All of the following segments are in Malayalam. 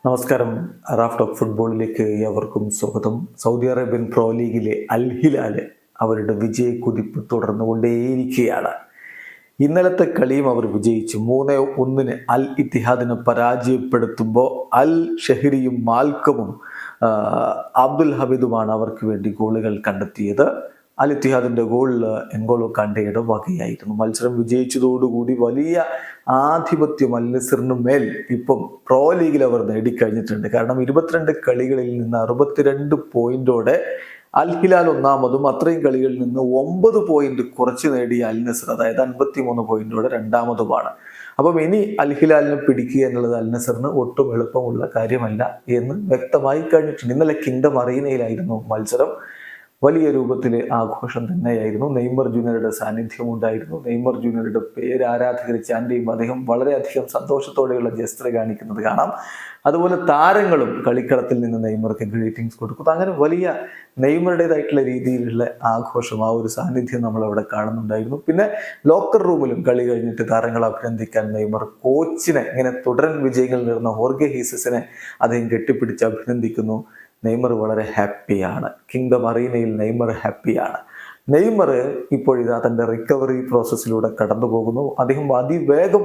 നമസ്കാരം. റാഫ് ടോക്ക് ഫുട്ബോളിലേക്ക് ഏവർക്കും സ്വാഗതം. സൗദി അറേബ്യൻ പ്രോ ലീഗിലെ അൽ ഹിലാൽ അവരുടെ വിജയ കുതിപ്പ് തുടർന്നുകൊണ്ടേയിരിക്കുകയാണ്. ഇന്നലത്തെ കളിയും അവർ വിജയിച്ചു. 3-1 അൽ ഇത്തിഹാദിനെ പരാജയപ്പെടുത്തുമ്പോൾ അൽ ഷഹരിയും മാൽക്കമും അബ്ദുൽ ഹമീദുമാണ് അവർക്ക് വേണ്ടി ഗോളുകൾ കണ്ടെത്തിയത്. അൽ ഇത്തിഹാദിന്റെ ഗോളിൽ എൻഗോളോ കാണ്ടയുടെ വകയായിരുന്നു. മത്സരം വിജയിച്ചതോടുകൂടി വലിയ ആധിപത്യം അൽ നസറിന് മേൽ ഇപ്പം പ്രോ ലീഗിൽ അവർ നേടിക്കഴിഞ്ഞിട്ടുണ്ട്. കാരണം 22 കളികളിൽ നിന്ന് 62 പോയിന്റോടെ അൽ ഹിലാൽ ഒന്നാമതും അത്രയും കളികളിൽ നിന്ന് 9 പോയിന്റ് കുറച്ച് നേടിയ അൽ നസർ, അതായത് 53 പോയിന്റോടെ രണ്ടാമതുമാണ്. അപ്പം ഇനി അൽ ഹിലാലിനെ പിടിക്കുക എന്നുള്ളത് അൽ നസറിന് ഒട്ടും എളുപ്പമുള്ള കാര്യമല്ല എന്ന് വ്യക്തമായി കഴിഞ്ഞിട്ടുണ്ട്. ഇന്നലെ കിങ്ഡം അറീനയിലായിരുന്നു മത്സരം. വലിയ രൂപത്തിൽ ആഘോഷം തന്നെയായിരുന്നു. നെയ്മർ ജൂനിയറുടെ സാന്നിധ്യം ഉണ്ടായിരുന്നു. നെയ്മർ ജൂനിയറുടെ പേര് ആരാധകർ ചാൻഡ് ചെയ്യുമ്പോൾ അദ്ദേഹം വളരെയധികം സന്തോഷത്തോടെയുള്ള ജസ്റ്റർ കാണിക്കുന്നത് കാണാം. അതുപോലെ താരങ്ങളും കളിക്കളത്തിൽ നിന്ന് നെയ്മർക്ക് ഗ്രീറ്റിംഗ്സ് കൊടുക്കുന്നു. അങ്ങനെ വലിയ നെയ്മറുടേതായിട്ടുള്ള രീതിയിലുള്ള ആഘോഷം, ആ ഒരു സാന്നിധ്യം നമ്മളവിടെ കാണുന്നുണ്ടായിരുന്നു. പിന്നെ ലോക്കർ റൂമിലും കളി കഴിഞ്ഞിട്ട് താരങ്ങളെ അഭിനന്ദിക്കാൻ നെയ്മർ കോച്ചിനെ, ഇങ്ങനെ തുടരൻ വിജയങ്ങൾ നേടുന്ന ഹോർഗെ ഹീസസിനെ അദ്ദേഹം കെട്ടിപ്പിടിച്ച് അഭിനന്ദിക്കുന്നു. നെയ്മർ വളരെ ഹാപ്പിയാണ്. കിങ്ഡം അറീനയിൽ നെയ്മർ ഹാപ്പിയാണ്. നെയ്മർ ഇപ്പോഴിതാ തൻ്റെ റിക്കവറി പ്രോസസ്സിലൂടെ കടന്നു പോകുന്നു. അദ്ദേഹം അതിവേഗം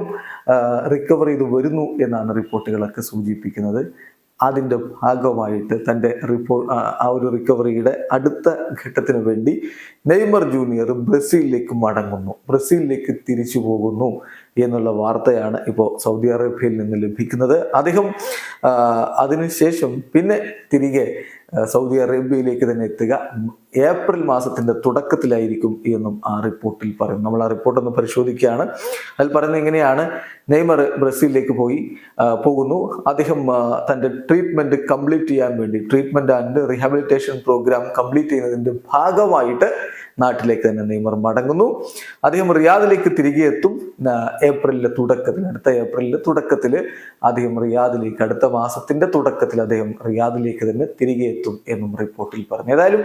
റിക്കവർ ചെയ്ത് വരുന്നു എന്നാണ് റിപ്പോർട്ടുകളൊക്കെ സൂചിപ്പിക്കുന്നത്. അതിൻ്റെ ഭാഗമായിട്ട് തൻ്റെ ആ ഒരു റിക്കവറിയുടെ അടുത്ത ഘട്ടത്തിന് വേണ്ടി നെയ്മർ ജൂനിയർ ബ്രസീലിലേക്ക് മടങ്ങുന്നു, ബ്രസീലിലേക്ക് തിരിച്ചു പോകുന്നു എന്നുള്ള വാർത്തയാണ് ഇപ്പോൾ സൗദി അറേബ്യയിൽ നിന്ന് ലഭിക്കുന്നത്. അദ്ദേഹം അതിനുശേഷം പിന്നെ തിരികെ സൗദി അറേബ്യയിലേക്ക് തന്നെ എത്തുക ഏപ്രിൽ മാസത്തിന്റെ തുടക്കത്തിലായിരിക്കും എന്നും ആ റിപ്പോർട്ടിൽ പറയും. നമ്മൾ ആ റിപ്പോർട്ട് ഒന്ന് പരിശോധിക്കുകയാണ്. അതിൽ പറയുന്നത് എങ്ങനെയാണ്: നെയ്മർ ബ്രസീലിലേക്ക് പോകുന്നു. അദ്ദേഹം തൻ്റെ ട്രീറ്റ്മെന്റ് കംപ്ലീറ്റ് ചെയ്യാൻ വേണ്ടി, treatment and rehabilitation programme complete ചെയ്യുന്നതിന്റെ ഭാഗമായിട്ട് നാട്ടിലേക്ക് തന്നെ നെയ്മർ മടങ്ങുന്നു. അദ്ദേഹം റിയാദിലേക്ക് തിരികെ എത്തും അടുത്ത ഏപ്രിലിലെ തുടക്കത്തിൽ അദ്ദേഹം റിയാദിലേക്ക്, അടുത്ത മാസത്തിന്റെ തുടക്കത്തിൽ അദ്ദേഹം റിയാദിലേക്ക് തന്നെ തിരികെ എത്തും എന്നും റിപ്പോർട്ടിൽ പറഞ്ഞു. ഏതായാലും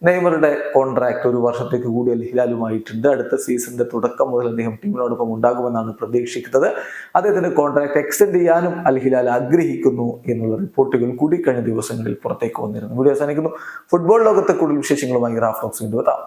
നെയ്മറുടെ കോൺട്രാക്ട് 1 വർഷത്തേക്ക് കൂടി അൽ ഹിലാലുമായിട്ടുണ്ട്. അടുത്ത സീസണിന്റെ തുടക്കം മുതൽ അദ്ദേഹം ടീമിനോടൊപ്പം ഉണ്ടാകുമെന്നാണ് പ്രതീക്ഷിക്കുന്നത്. അദ്ദേഹത്തിന്റെ കോൺട്രാക്ട് എക്സ്റ്റെൻഡ് ചെയ്യാനും അൽ ഹിലാൽ ആഗ്രഹിക്കുന്നു എന്നുള്ള റിപ്പോർട്ടുകൾ കൂടി കഴിഞ്ഞ ദിവസങ്ങളിൽ പുറത്തേക്ക് വന്നിരുന്നു. വീഡിയോ അവസാനിക്കുന്നു. ഫുട്ബോൾ ലോകത്തെ കൂടുതൽ വിശേഷങ്ങളുമായി റാഫ് ടോക്സ് വീണ്ടും എത്താം.